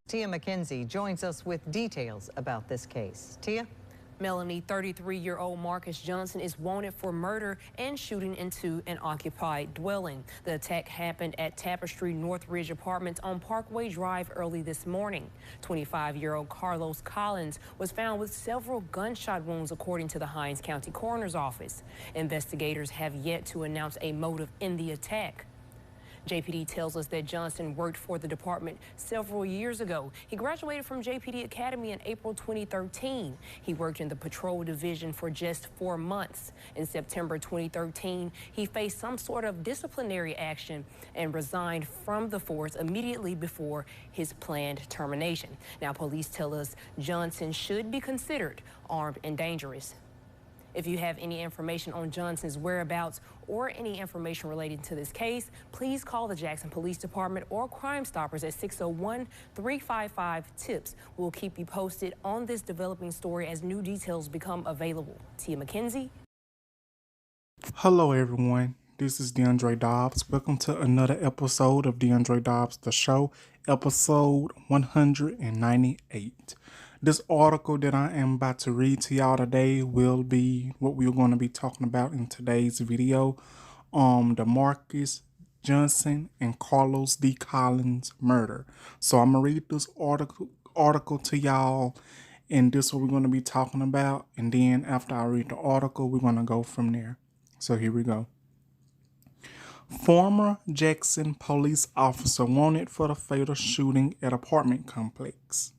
Tia McKenzie joins us with details about this case. Tia? Melanie, 33-year-old Marcus Johnson is wanted for murder and shooting into an occupied dwelling. The attack happened at Tapestry Northridge Apartments on Parkway Drive early this morning. 25-year-old Carlos Collins was found with several gunshot wounds, according to the Hinds County Coroner's Office. Investigators have yet to announce a motive in the attack. JPD tells us that Johnson worked for the department several years ago. He graduated from JPD Academy in April 2013. He worked in the patrol division for just 4 months. In September 2013, he faced some sort of disciplinary action and resigned from the force immediately before his planned termination. Now, police tell us Johnson should be considered armed and dangerous. If you have any information on Johnson's whereabouts or any information relating to this case, please call the Jackson Police Department or Crime Stoppers at 601-355-TIPS. We'll keep you posted on this developing story as new details become available. Tia McKenzie. Hello everyone, this is DeAndre Dobbs. Welcome to another episode of DeAndre Dobbs The Show, episode 198. This article that I am about to read to y'all today will be what we're going to be talking about in today's video. The Marcus Johnson and Carlos D. Collins murder. So I'm going to read this article to y'all, and this is what we're going to be talking about. And then after I read the article, we're going to go from there. So here we go. Former Jackson police officer wanted for the fatal shooting at apartment complex.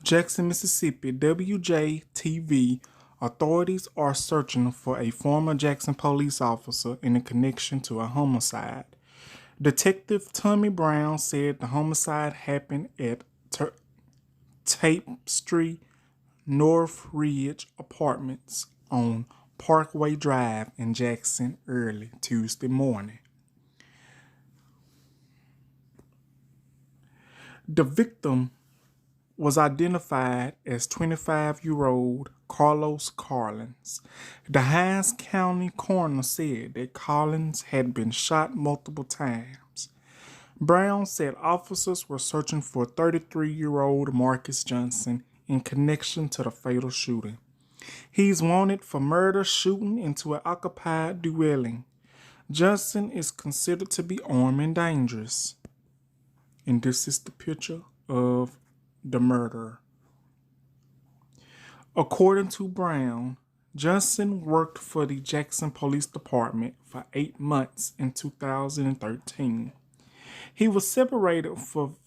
Jackson, Mississippi, WJTV authorities are searching for a former Jackson police officer in connection to a homicide. Detective Tommy Brown said the homicide happened at Tapestry Northridge Apartments on Parkway Drive in Jackson early Tuesday morning. The victim was identified as 25-year-old Carlos Collins. The Hinds County coroner said that Collins had been shot multiple times. Brown said officers were searching for 33-year-old Marcus Johnson in connection to the fatal shooting. He's wanted for murder shooting into an occupied dwelling. Johnson is considered to be armed and dangerous. And this is the picture of the murderer. According to Brown, Johnson worked for the Jackson Police Department for 8 months in 2013. He was separated from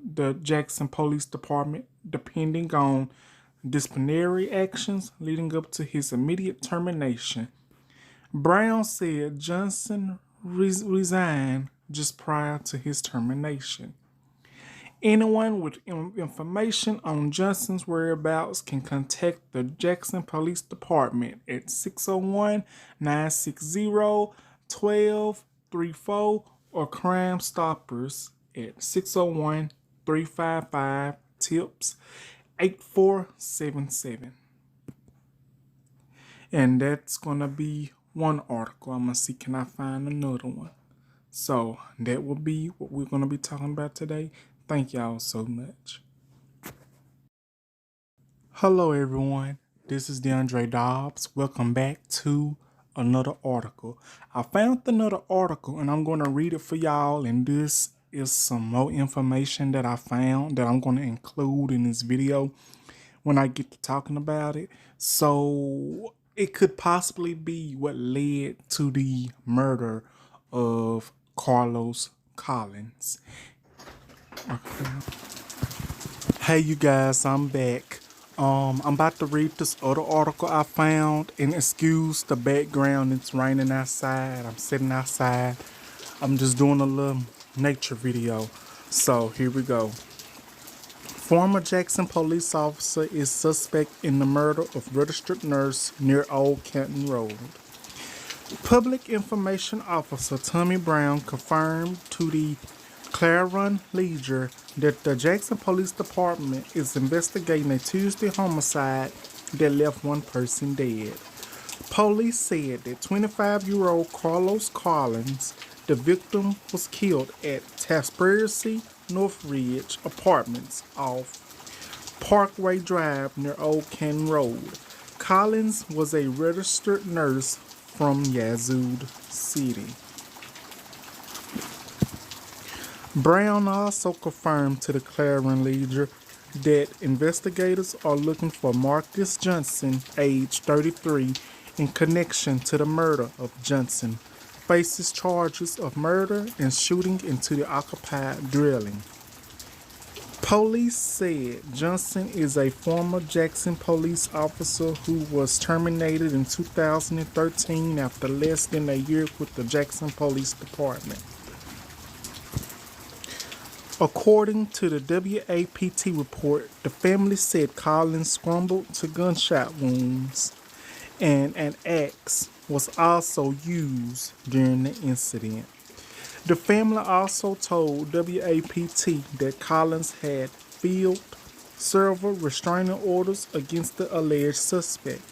the Jackson Police Department depending on disciplinary actions leading up to his immediate termination. Brown said Johnson resigned just prior to his termination. Anyone with information on Johnson's whereabouts can contact the Jackson Police Department at 601-960-1234 or Crime Stoppers at 601-355-TIPS 8477. And that's going to be one article. I'm going to see, can I find another one? So that will be what we're going to be talking about today. Thank y'all so much. Hello everyone, this is DeAndre Dobbs. Welcome back to another article. I found another article and I'm going to read it for y'all, and this is some more information that I found that I'm going to include in this video when I get to talking about it. So it could possibly be what led to the murder of Carlos Collins. Okay. Hey you guys, I'm back. I'm about to read this other article I found, and excuse the background, it's raining outside. I'm sitting outside. I'm just doing a little nature video. So here we go. Former Jackson police officer is suspect in the murder of registered nurse near Old Canton Road. Public information officer Tommy Brown confirmed to the Clarion Ledger that the Jackson Police Department is investigating a Tuesday homicide that left one person dead. Police said that 25-year-old Carlos Collins, the victim, was killed at Restistered Northridge Apartments off Parkway Drive near Old Canton Road. Collins was a registered nurse from Yazoo City. Brown also confirmed to the Clarion Ledger that investigators are looking for Marcus Johnson, age 33, in connection to the murder of Johnson. Faces charges of murder and shooting into the occupied dwelling. Police said Johnson is a former Jackson police officer who was terminated in 2013 after less than a year with the Jackson Police Department. According to the WAPT report, the family said Collins scrambled to gunshot wounds and an axe was also used during the incident. The family also told WAPT that Collins had filed several restraining orders against the alleged suspect.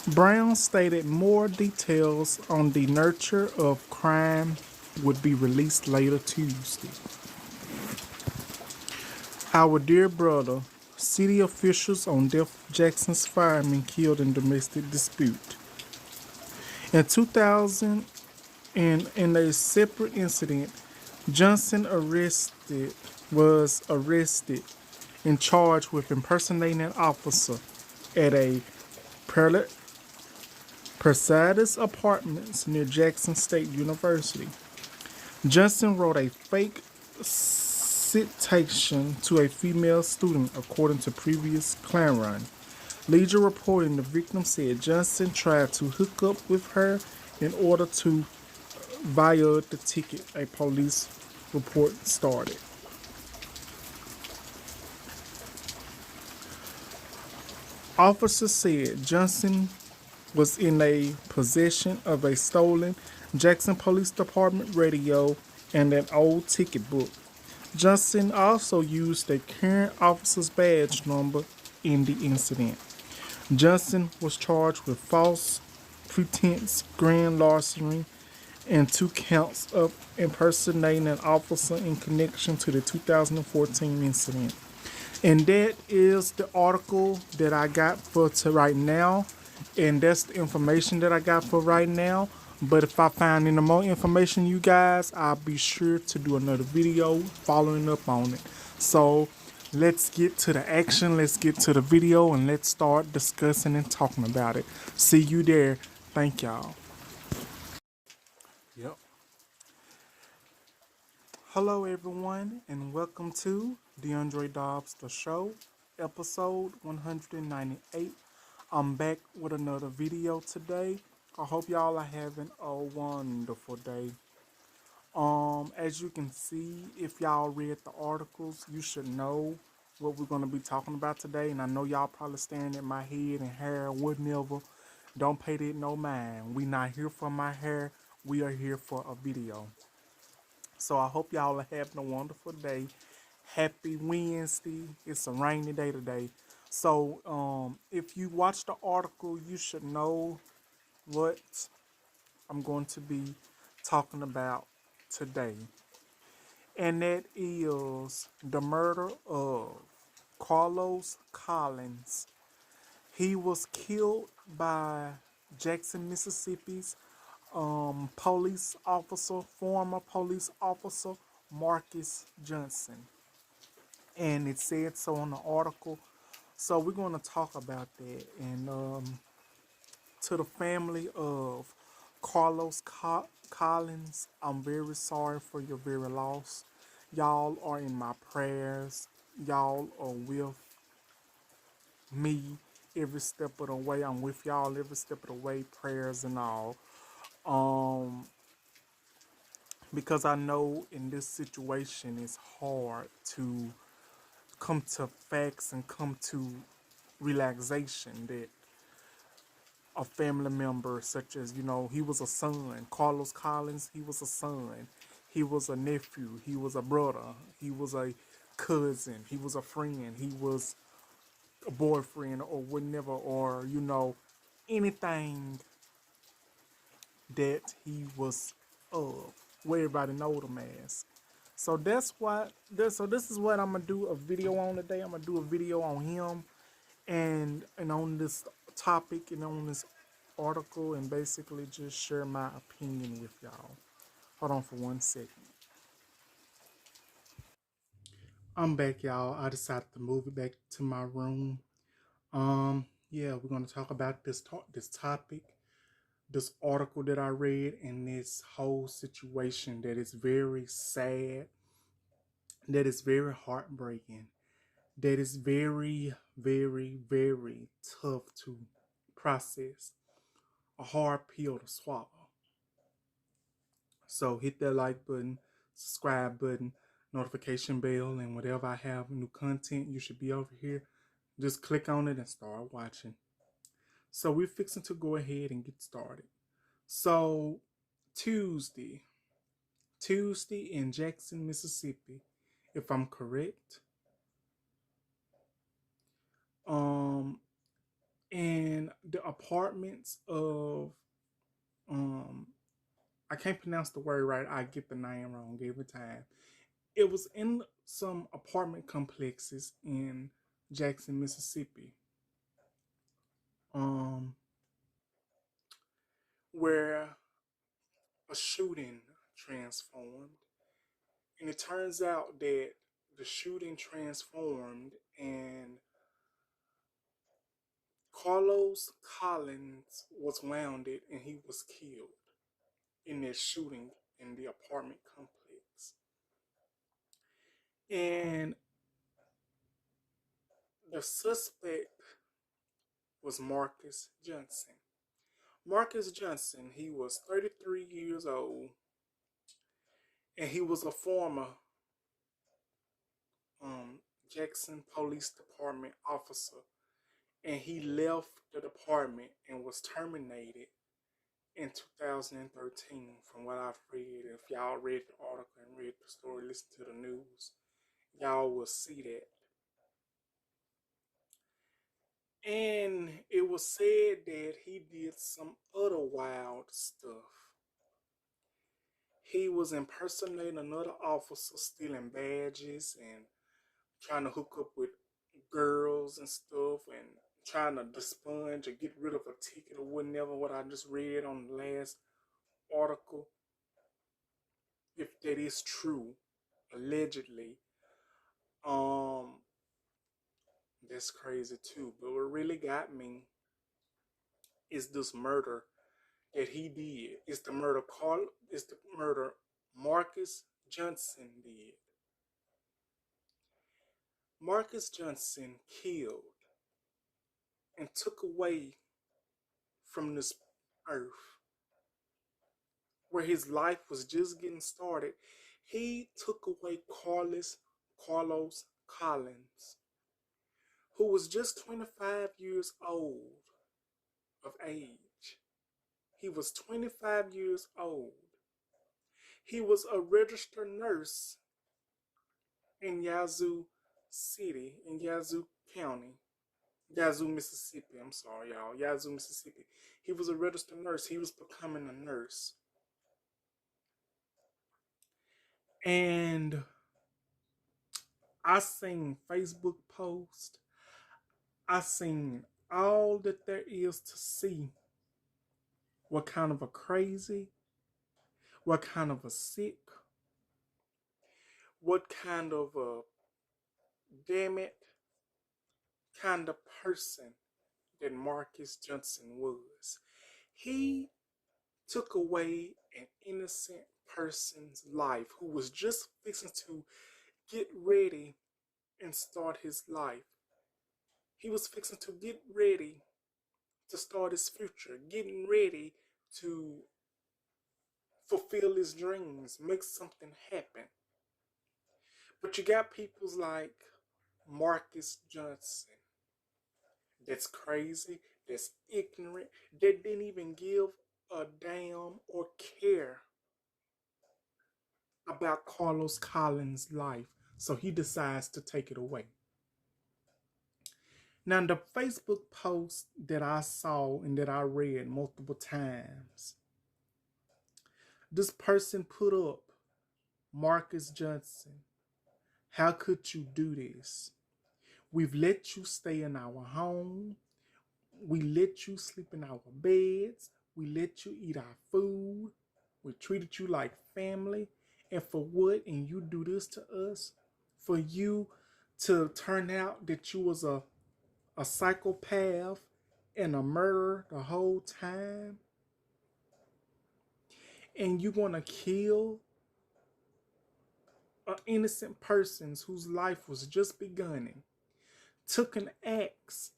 Brown stated more details on the nature of crime would be released later Tuesday. Our dear brother, city officials on Def Jackson's fireman killed in domestic dispute. In 2000, in a separate incident, Johnson was arrested and charged with impersonating an officer at a Restistered Apartments near Jackson State University. Johnson wrote a fake citation to a female student, according to previous Clarion Ledger reporting. The victim said Johnson tried to hook up with her in order to violate the ticket, a police report started. Officers said Johnson was in a possession of a stolen Jackson Police Department radio and an old ticket book. Johnson also used a current officer's badge number in the incident. Johnson was charged with false pretense, grand larceny, and 2 counts of impersonating an officer in connection to the 2014 incident. And that is the article that I got for right now. And that's the information that I got for right now. But if I find any more information, you guys, I'll be sure to do another video following up on it. So let's get to the action. Let's get to the video and let's start discussing and talking about it. See you there. Thank y'all. Yep. Hello, everyone, and welcome to DeAndre Dobbs The Show, episode 198. I'm back with another video today. I hope y'all are having a wonderful day. As you can see, if y'all read the articles, you should know what we're going to be talking about today. And I know y'all probably staring at my head and hair, whatever. Don't pay that no mind. We not here for my hair. We are here for a video. So I hope y'all are having a wonderful day. Happy Wednesday. It's a rainy day today. So if you watch the article, you should know what I'm going to be talking about today. And that is the murder of Carlos Collins. He was killed by Jackson, Mississippi's police officer, former police officer, Marcus Johnson. And it said so on the article. So we're going to talk about that. And to the family of Carlos Collins, I'm very sorry for your very loss. Y'all are in my prayers. Y'all are with me every step of the way. I'm with y'all every step of the way, prayers and all. Because I know in this situation it's hard to come to facts and come to relaxation that a family member such as, he was a son. Carlos Collins, he was a son. He was a nephew. He was a brother. He was a cousin. He was a friend. He was a boyfriend or whatever, or, anything that he was where everybody know them as. So this is what I'm gonna do a video on today. I'm gonna do a video on him and on this topic and on this article, and basically just share my opinion with y'all. Hold on for 1 second. I'm back, y'all. I decided to move it back to my room. Yeah, we're gonna talk about this topic, this article that I read, and this whole situation that is very sad, that is very heartbreaking, that is very, very, very tough to process, a hard pill to swallow. So hit that like button, subscribe button, notification bell, and whatever I have new content, you should be over here. Just click on it and start watching. So we're fixing to go ahead and get started. So Tuesday in Jackson, Mississippi, if I'm correct. In the apartments of I can't pronounce the word right. I get the name wrong every time. It was in some apartment complexes in Jackson, Mississippi, where a shooting transformed. And it turns out that the shooting transformed and Carlos Collins was wounded and he was killed in that shooting in the apartment complex. And the suspect was Marcus Johnson. Marcus Johnson, he was 33 years old, and he was a former Jackson Police Department officer, and he left the department and was terminated in 2013 from what I've read. If y'all read the article and read the story, listen to the news, y'all will see that. And it was said that he did some other wild stuff. He was impersonating another officer, stealing badges and trying to hook up with girls and stuff, and trying to despunge or get rid of a ticket or whatever, what I just read on the last article. If that is true, allegedly, that's crazy too. But what really got me is this murder that he did. It's the murder Marcus Johnson did. Marcus Johnson killed and took away from this earth where his life was just getting started. He took away Carlos Collins, who was just 25 years old of age. He was 25 years old. He was a registered nurse in Yazoo City, in Yazoo County. Yazoo, Mississippi. I'm sorry, y'all. Yazoo, Mississippi. He was a registered nurse. He was becoming a nurse. And I seen Facebook posts. I seen all that there is to see. What kind of a crazy, what kind of a sick, what kind of a damn it kind of person that Marcus Johnson was. He took away an innocent person's life who was just fixing to get ready and start his life. He was fixing to get ready to start his future, getting ready to fulfill his dreams, make something happen. But you got peoples like Marcus Johnson that's crazy, that's ignorant, that didn't even give a damn or care about Carlos Collins' life. So he decides to take it away. Now, the Facebook post that I saw and that I read multiple times, this person put up, Marcus Johnson, how could you do this? We've let you stay in our home. We let you sleep in our beds. We let you eat our food. We treated you like family. And for what? And you do this to us? For you to turn out that you was a psychopath and a murderer the whole time? And you're going to kill innocent persons whose life was just beginning? Took an axe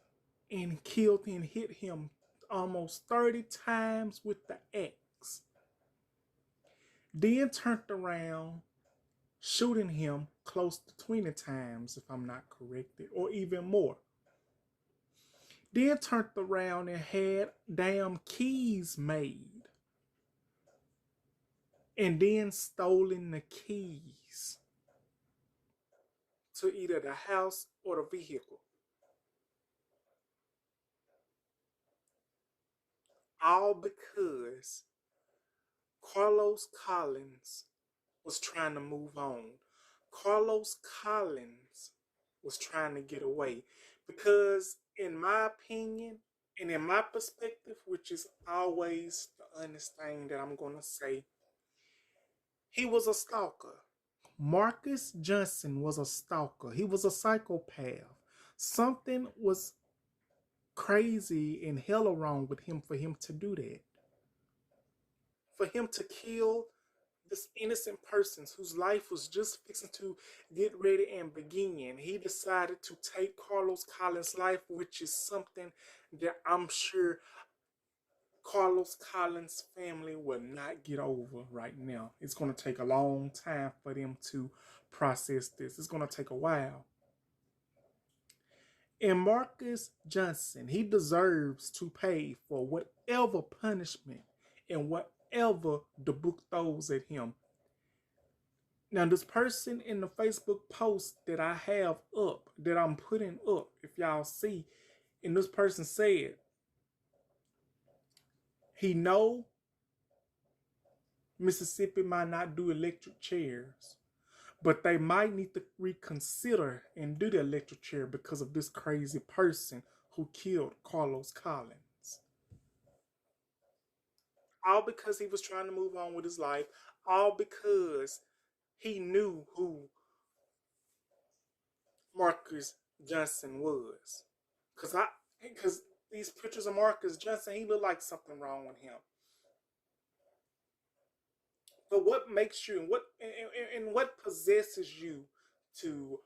and killed and hit him almost 30 times with the axe. Then turned around, shooting him close to 20 times, if I'm not corrected, or even more. Then turned around and had damn keys made. And then stolen the keys to either the house or the vehicle. All because Carlos Collins was trying to move on. Carlos Collins was trying to get away. Because, in my opinion, and in my perspective, which is always the honest thing that I'm going to say, he was a stalker. Marcus Johnson was a stalker. He was a psychopath. Something was crazy and hella wrong with him for him to do that. For him to kill this innocent person whose life was just fixing to get ready and begin. He decided to take Carlos Collins' life, which is something that I'm sure Carlos Collins' family will not get over right now. It's going to take a long time for them to process this. It's going to take a while. And Marcus Johnson, he deserves to pay for whatever punishment and whatever the book throws at him. Now, this person in the Facebook post that I have up, that I'm putting up, if y'all see, and this person said, he know Mississippi might not do electric chairs, but they might need to reconsider and do the electric chair because of this crazy person who killed Carlos Collins. All because he was trying to move on with his life. All because he knew who Marcus Johnson was. Because these pictures of Marcus Johnson, he looked like something wrong with him. But what makes you and what possesses you to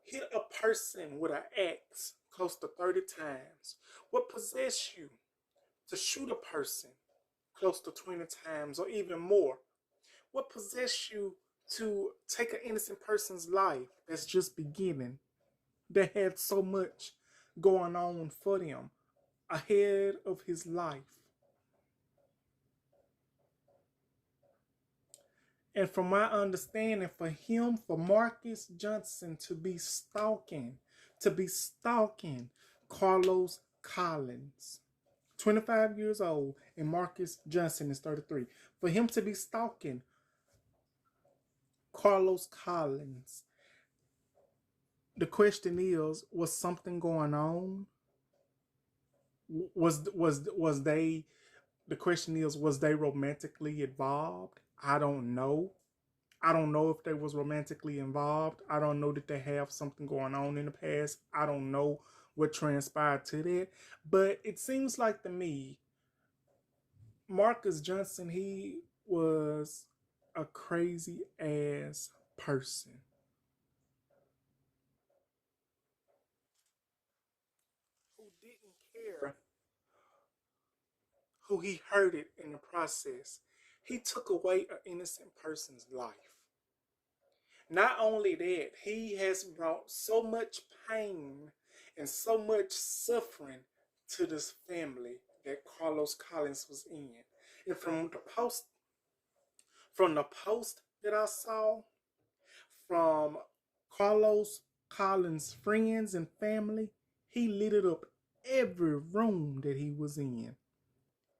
hit a person with an axe close to 30 times? What possesses you to shoot a person close to 20 times or even more? What possesses you to take an innocent person's life that's just beginning, that had so much going on for them ahead of his life? And from my understanding, for Marcus Johnson to be stalking Carlos Collins, 25 years old, and Marcus Johnson is 33. For him to be stalking Carlos Collins, the question is, was something going on? Was they, the question is, was they romantically involved? I don't know. I don't know if they was romantically involved. I don't know that they have something going on in the past. I don't know what transpired to that. But it seems like to me, Marcus Johnson, he was a crazy ass person who didn't care who he hurted in the process. He took away an innocent person's life. Not only that, he has brought so much pain and so much suffering to this family that Carlos Collins was in. And from the post that I saw, from Carlos Collins' friends and family, He lit it up every room that he was in.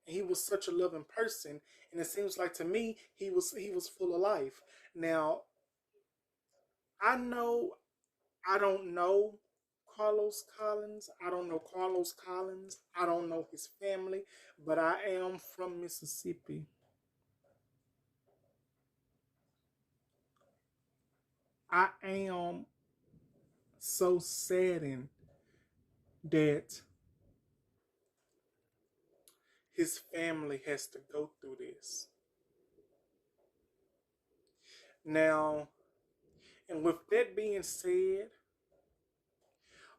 And he was such a loving person, and it seems like to me he was full of life. Now, I don't know Carlos Collins. I don't know Carlos Collins. I don't know his family, but I am from Mississippi. I am so saddened that his family has to go through this. Now, and with that being said,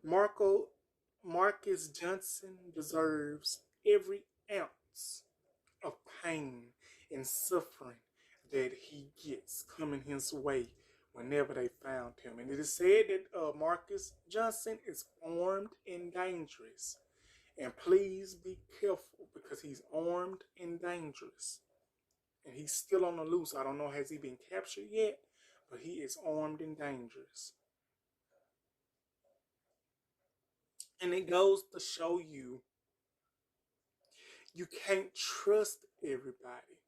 Marco Marcus Johnson deserves every ounce of pain and suffering that he gets coming his way whenever they found him. And it is said that Marcus Johnson is armed and dangerous. And please be careful because he's armed and dangerous. And he's still on the loose. I don't know, has he been captured yet? But he is armed and dangerous. And it goes to show you, you can't trust everybody.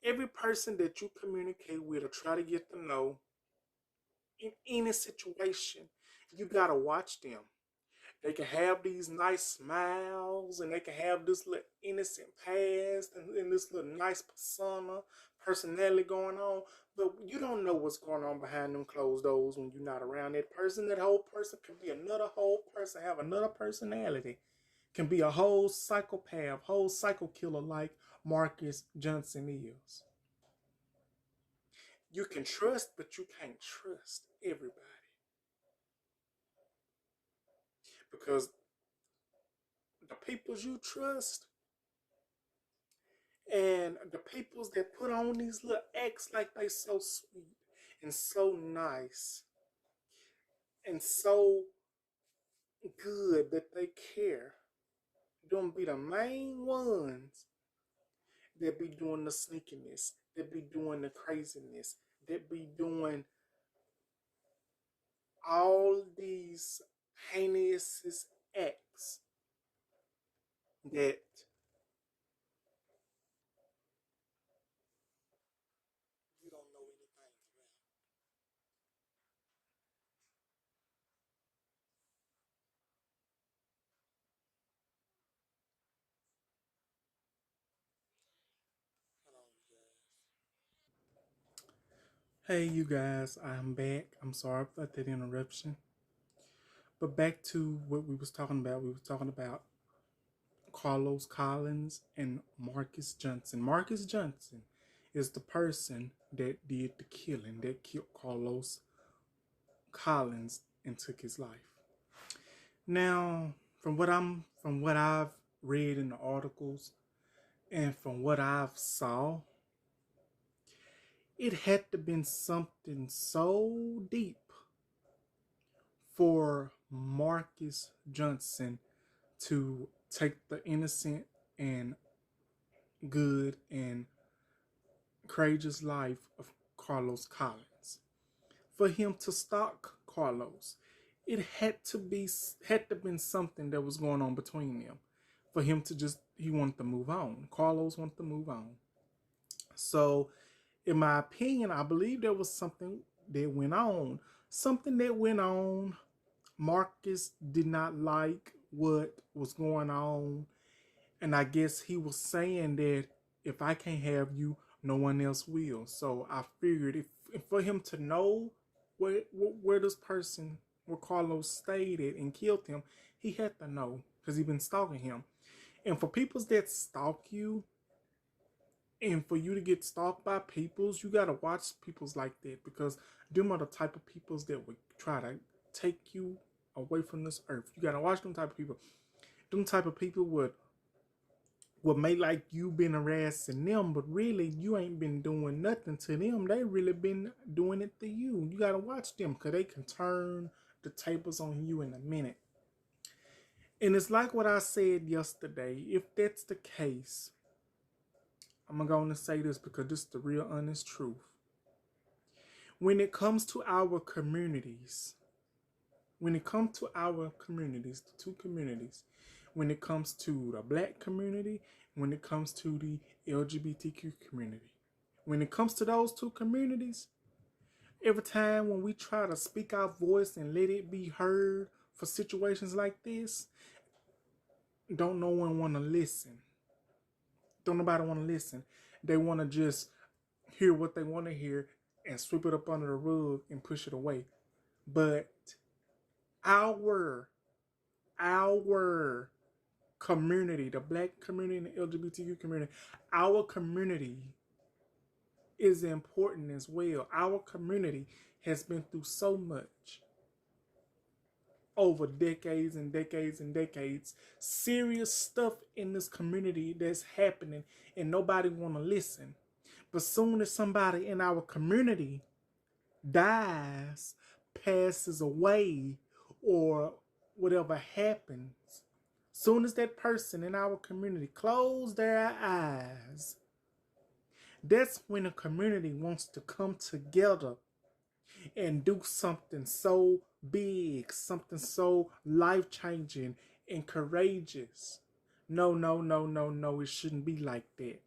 Every person that you communicate with or try to get to know in any situation, you gotta watch them. They can have these nice smiles and they can have this little innocent past and this little nice personality going on, but you don't know what's going on behind them closed doors when you're not around that person. That whole person could be another whole person, have another personality, can be a whole psychopath, whole psycho killer like Marcus Johnson is. You can trust, but you can't trust everybody. Because the peoples you trust and the peoples that put on these little acts like they so sweet and so nice and so good that they care, don't be the main ones that be doing the sneakiness, that be doing the craziness, that be doing all these heinous acts that you don't know anything about. Hold on, you guys. Hey, you guys, I'm back. I'm sorry about that interruption. But back to what we was talking about. We was talking about Carlos Collins and Marcus Johnson. Marcus Johnson is the person that did the killing, that killed Carlos Collins and took his life. Now, from what I've read in the articles and from what I've saw, it had to been something so deep for Marcus Johnson to take the innocent and good and courageous life of Carlos Collins. For him to stalk Carlos, it had to been something that was going on between them. For him to just he wanted to move on. Carlos wanted to move on. So, in my opinion, I believe there was something that went on. Something that went on. Marcus did not like what was going on. And I guess he was saying that if I can't have you, no one else will. So I figured if for him to know where this person, where Carlos stayed at and killed him, he had to know because he'd been stalking him. And for peoples that stalk you, and for you to get stalked by peoples, you gotta watch peoples like that because them are the type of peoples that would try to take you away from this earth. You gotta watch them type of people. Them type of people would make like you been harassing them, but really you ain't been doing nothing to them. They really been doing it to you. You gotta watch them because they can turn the tables on you in a minute. And it's like what I said yesterday. If that's the case, I'm going to say this because this is the real honest truth. When it comes to our communities, when it comes to our communities, the two communities, when it comes to the black community, when it comes to the LGBTQ community, when it comes to those two communities, every time when we try to speak our voice and let it be heard for situations like this, don't no one want to listen. Don't nobody want to listen. They want to just hear what they want to hear and sweep it up under the rug and push it away. But our community, the black community and the LGBTQ community, our community is important as well. Our community has been through so much over decades and decades and decades. Serious stuff in this community that's happening and nobody want to listen. But soon as somebody in our community dies, passes away, or whatever happens, soon as that person in our community close their eyes, that's when a community wants to come together and do something so big, something so life-changing and courageous. No, no, no, no, no, it shouldn't be like that.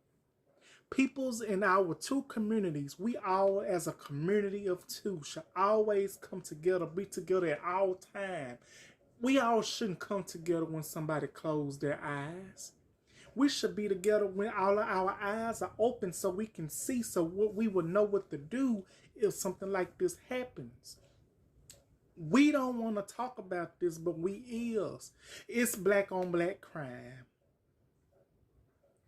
Peoples in our two communities, we all as a community of two should always come together, be together at all time. We all shouldn't come together when somebody closes their eyes. We should be together when all of our eyes are open so we can see, so we will know what to do if something like this happens. We don't want to talk about this, but we is. It's black on black crime.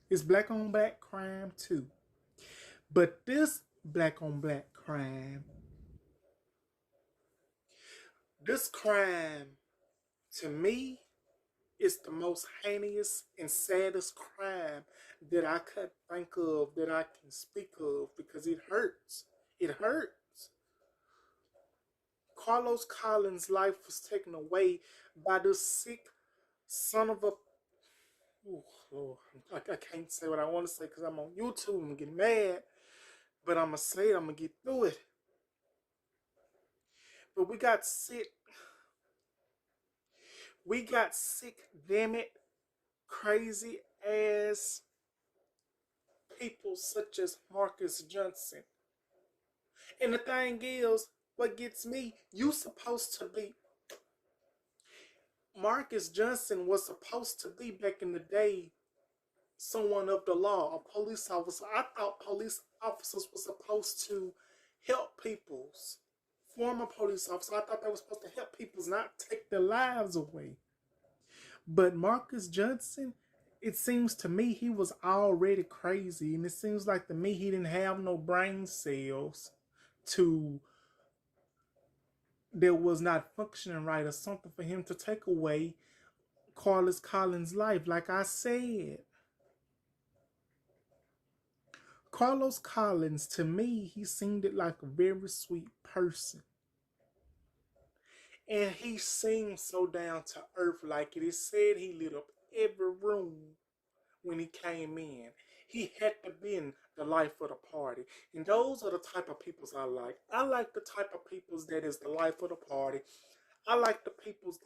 It's black on black crime too. But this black on black crime, this crime, to me, is the most heinous and saddest crime that I could think of, that I can speak of, because it hurts. It hurts. Carlos Collins' life was taken away by this sick son of a... Ooh, Lord, I can't say what I want to say because I'm on YouTube. I'm going to get mad. But I'm going to say it. I'm going to get through it. But we got sick. We got sick, damn it, crazy ass people such as Marcus Johnson. And the thing is, what gets me, you supposed to be... Marcus Johnson was supposed to be, back in the day, someone of the law, a police officer. I thought police officers were supposed to help people's. Former police officers, I thought they were supposed to help people's, not take their lives away. But Marcus Johnson, it seems to me he was already crazy. And it seems like to me he didn't have no brain cells that was not functioning right, or something for him to take away Carlos Collins' life. Like I said, Carlos Collins, to me, he seemed like a very sweet person. And he seemed so down to earth. Like it is said, he lit up every room when he came in. He had to be in the life of the party. And those are the type of peoples I like. I like the type of peoples that is the life of the party. I like the peoples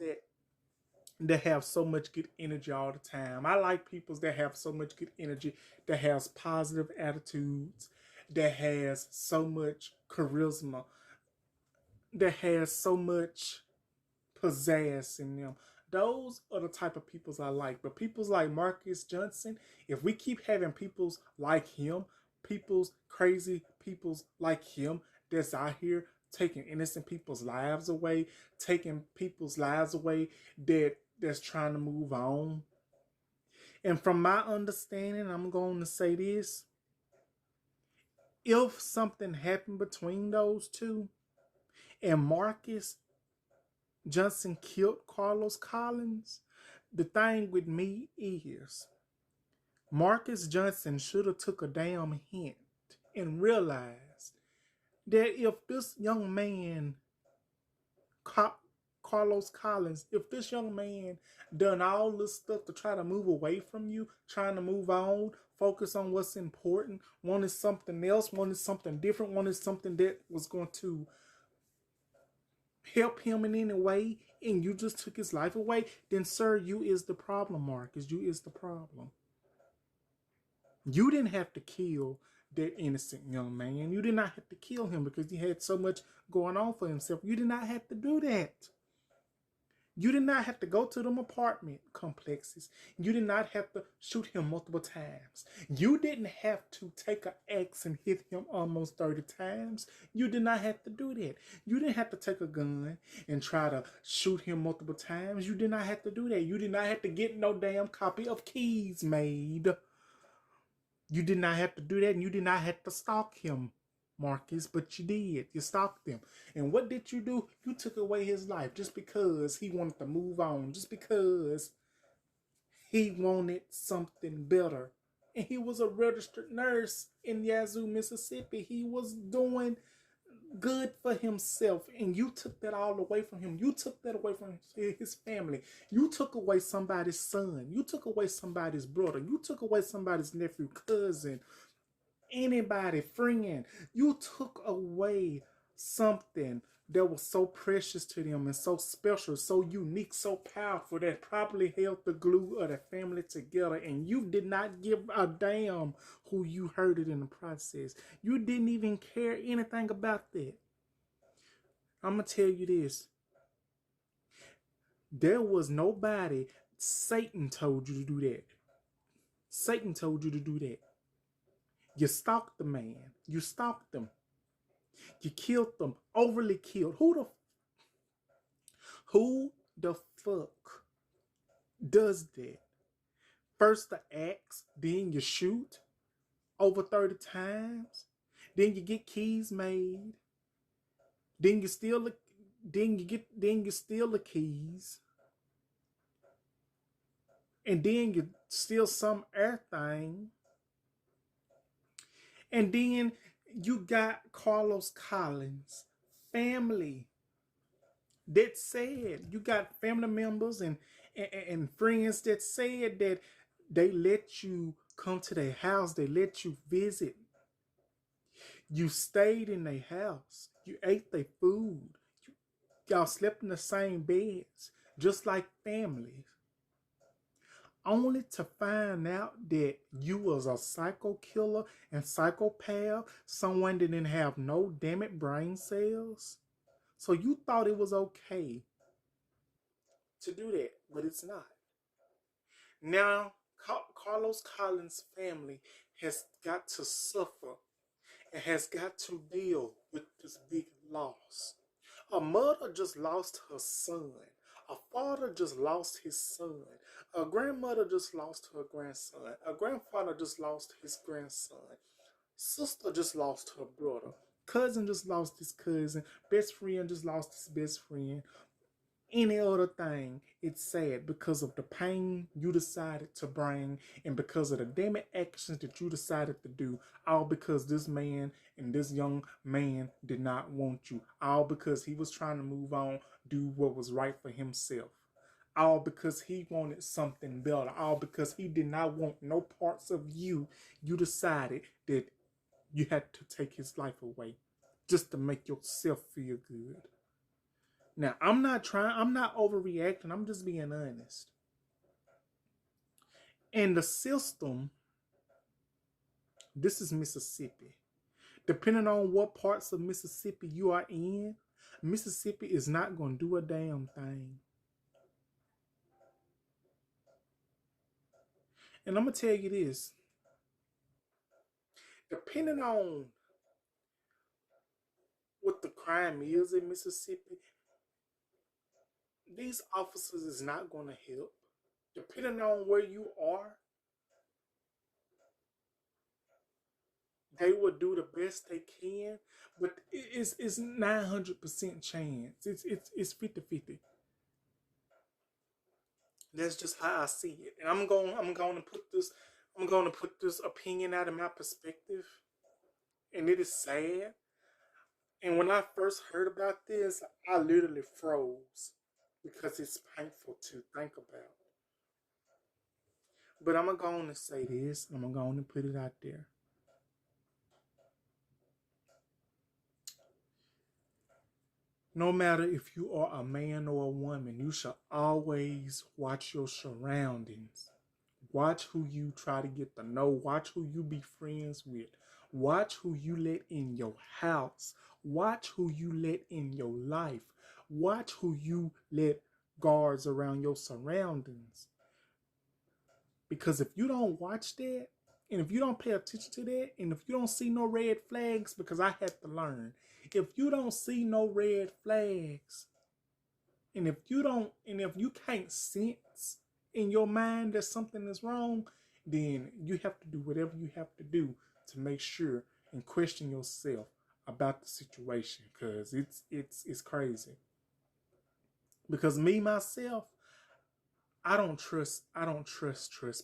that have so much good energy all the time. I like peoples that have so much good energy, that has positive attitudes, that has so much charisma, that has so much pizzazz in them. Those are the type of peoples I like. But peoples like Marcus Johnson, if we keep having peoples like him, peoples, crazy peoples like him that's out here taking innocent people's lives away, taking people's lives away that's trying to move on. And from my understanding, I'm going to say this. If something happened between those two and Marcus Johnson killed Carlos Collins, the thing with me is Marcus Johnson should have took a damn hint and realized that if this young man, Carlos Collins, if this young man done all this stuff to try to move away from you, trying to move on, focus on what's important, wanted something else, wanted something different, wanted something that was going to help him in any way, and you just took his life away, then sir, you is the problem, Marcus. You is the problem. You didn't have to kill that innocent young man. You did not have to kill him because he had so much going on for himself. You did not have to do that. You did not have to go to them apartment complexes. You did not have to shoot him multiple times. You didn't have to take an axe and hit him almost 30 times. You did not have to do that. You didn't have to take a gun and try to shoot him multiple times. You did not have to do that. You did not have to get no damn copy of keys made. You did not have to do that, and you did not have to stalk him, Marcus, but you did. You stalked him. And what did you do? You took away his life just because he wanted to move on, just because he wanted something better. And he was a registered nurse in Yazoo, Mississippi. He was doing good for himself, and you took that all away from him. You took that away from his family. You took away somebody's son. You took away somebody's brother. You took away somebody's nephew, cousin, anybody, friend. You took away something that was so precious to them and so special, so unique, so powerful, that probably held the glue of the family together, and you did not give a damn who you hurted in the process. You didn't even care anything about that. I'm gonna tell you this. There was nobody. Satan told you to do that. Satan told you to do that. You stalked the man. You stalked them. You killed them. Overly killed. Who the fuck does that? First the axe, then you shoot over 30 times, then you get keys made, then you steal the keys, and then you steal some air thing, and then you got Carlos Collins family that said, you got family members and friends that said that they let you come to their house, they let you visit. You stayed in their house. You ate their food. Y'all slept in the same beds, just like families. Only to find out that you was a psycho killer and psychopath, someone that didn't have no damn it brain cells. So you thought it was okay to do that, but it's not. Now, Carlos Collins' family has got to suffer and has got to deal with this big loss. A mother just lost her son. A father just lost his son. A grandmother just lost her grandson. A grandfather just lost his grandson. Sister just lost her brother. Cousin just lost his cousin. Best friend just lost his best friend. Any other thing, it's sad because of the pain you decided to bring and because of the damn actions that you decided to do, all because this man and this young man did not want you, all because he was trying to move on, do what was right for himself, all because he wanted something better, all because he did not want no parts of you. You decided that you had to take his life away just to make yourself feel good. Now, I'm not overreacting. I'm just being honest. And the system, this is Mississippi. Depending on what parts of Mississippi you are in, Mississippi is not going to do a damn thing. And I'm going to tell you this. Depending on what the crime is in Mississippi, these officers is not going to help. Depending on where you are, they will do the best they can, but it's 900% chance. It's 50-50. That's just how I see it. And I'm going to put this opinion out of my perspective. And it is sad. And when I first heard about this, I literally froze because it's painful to think about. But I'm going to say this. I'm going to put it out there. No matter if you are a man or a woman, you should always watch your surroundings. Watch who you try to get to know. Watch who you be friends with. Watch who you let in your house. Watch who you let in your life. Watch who you let guards around your surroundings. Because if you don't watch that, and if you don't pay attention to that, and if you don't see no red flags, because I had to learn, if you don't see no red flags, and if you can't sense in your mind that something is wrong, then you have to do whatever you have to do to make sure and question yourself about the situation, because it's crazy. Because me myself, I don't trust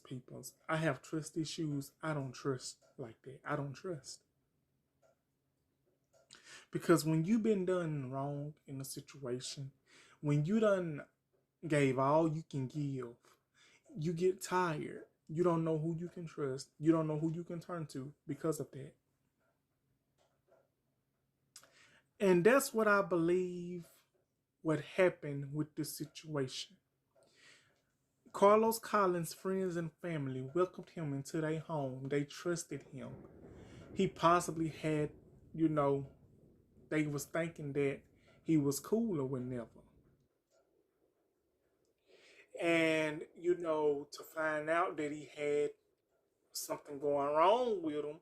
people. I have trust issues. I don't trust like that. I don't trust. Because when you've been done wrong in a situation, when you done gave all you can give, you get tired. You don't know who you can trust. You don't know who you can turn to because of that. And that's what I believe what happened with this situation. Carlos Collins' friends and family welcomed him into their home. They trusted him. He possibly had, they was thinking that he was cool or whatever. And, to find out that he had something going wrong with him,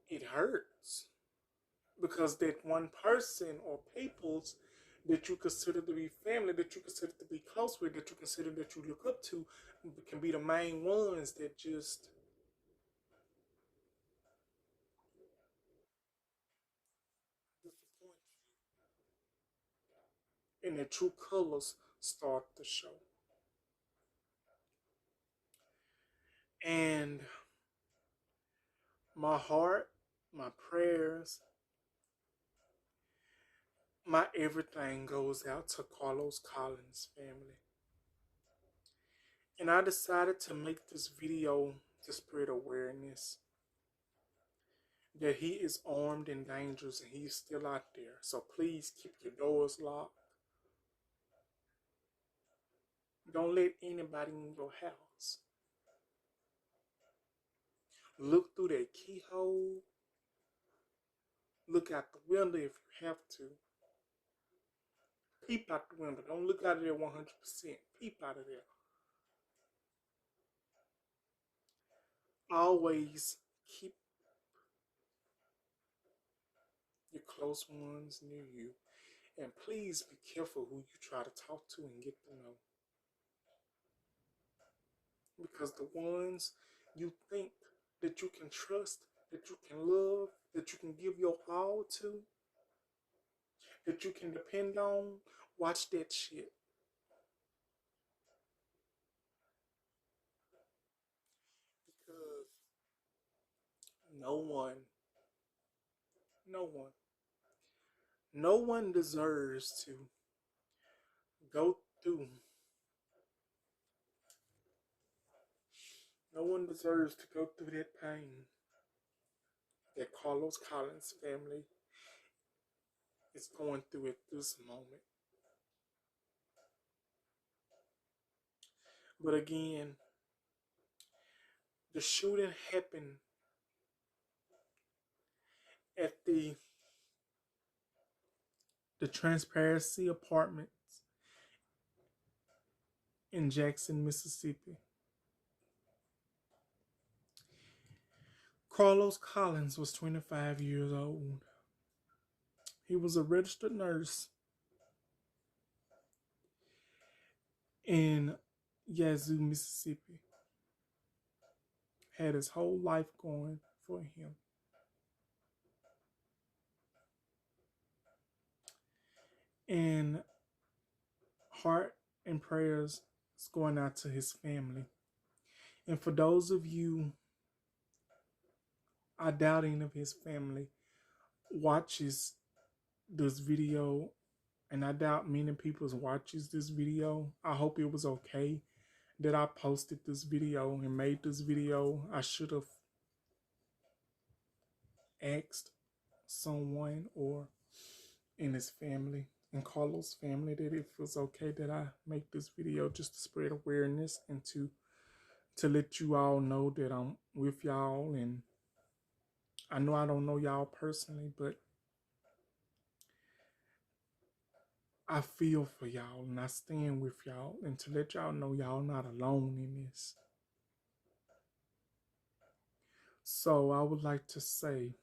it hurts. Because that one person or peoples that you consider to be family, that you consider to be close with, that you consider that you look up to, can be the main ones that just disappoint you. And the true colors start to show. And my heart, my prayers, my everything goes out to Carlos Collins' family. And I decided to make this video to spread awareness that he is armed and dangerous and he's still out there. So please keep your doors locked. Don't let anybody in your house. Look through that keyhole. Look out the window if you have to. Peep out the window. Don't look out of there 100%. Peep out of there. Always keep your close ones near you. And please be careful who you try to talk to and get to know. Because the ones you think that you can trust, that you can love, that you can give your all to, that you can depend on, watch that shit. Because no one, no one, no one deserves to go through, no one deserves to go through that pain that Carlos Collins' family is going through at this moment. But again, the shooting happened at the Transparency Apartments in Jackson, Mississippi. Carlos Collins was 25 years old. He was a registered nurse in Yazoo, Mississippi. Had his whole life going for him. And heart and prayers is going out to his family. And for those of you are doubting of his family, watches this video, and I doubt many people watches this video. I hope it was okay that I posted this video and made this video. I should have asked someone or and his family and Carlos' family that it was okay that I make this video just to spread awareness and to let you all know that I'm with y'all. And I know I don't know y'all personally, but I feel for y'all and I stand with y'all, and to let y'all know y'all not alone in this. So I would like to say,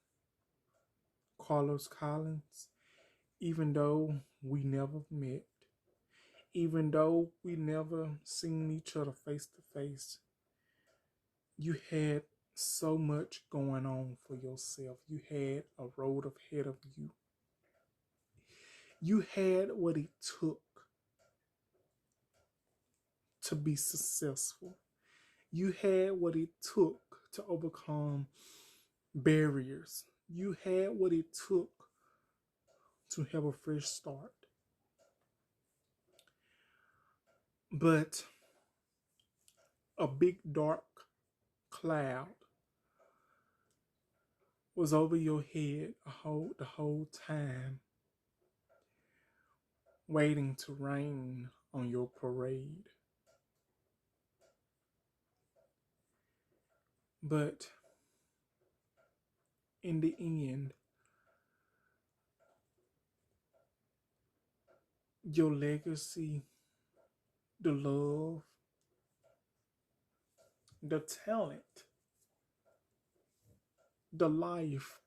Carlos Collins, even though we never met, even though we never seen each other face to face, you had so much going on for yourself. You had a road ahead of you. You had what it took to be successful. You had what it took to overcome barriers. You had what it took to have a fresh start. But a big dark cloud was over your head the whole time, waiting to rain on your parade. But in the end, your legacy, the love, the talent, the life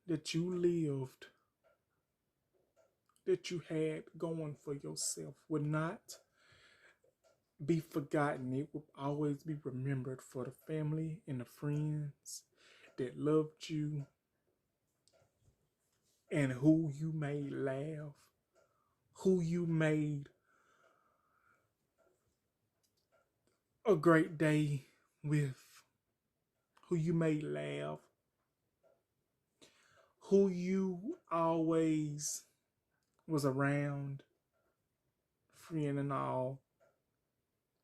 that you lived, that you had going for yourself would not be forgotten. It will always be remembered for the family and the friends that loved you and who you made laugh, who you made a great day with, who you made laugh, who you always was around, friend and all.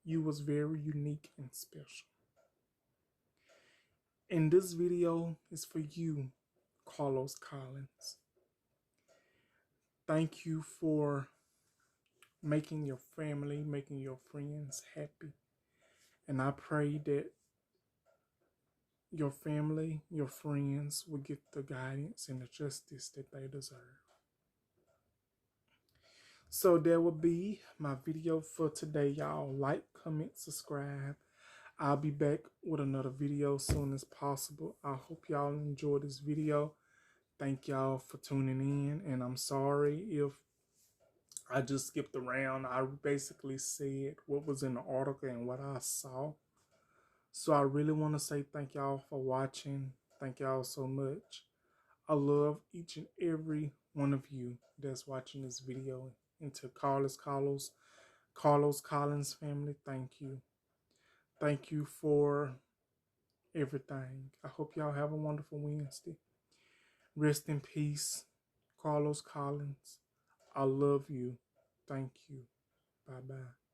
You was very unique and special. And this video is for you, Carlos Collins. Thank you for making your family, making your friends happy. And I pray that your family, your friends will get the guidance and the justice that they deserve. So that will be my video for today, y'all. Like, comment, subscribe. I'll be back with another video as soon as possible. I hope y'all enjoyed this video. Thank y'all for tuning in. And I'm sorry if I just skipped around. I basically said what was in the article and what I saw. So I really want to say thank y'all for watching. Thank y'all so much. I love each and every one of you that's watching this video. And to Carlos Collins family, thank you. Thank you for everything. I hope y'all have a wonderful Wednesday. Rest in peace, Carlos Collins. I love you. Thank you. Bye-bye.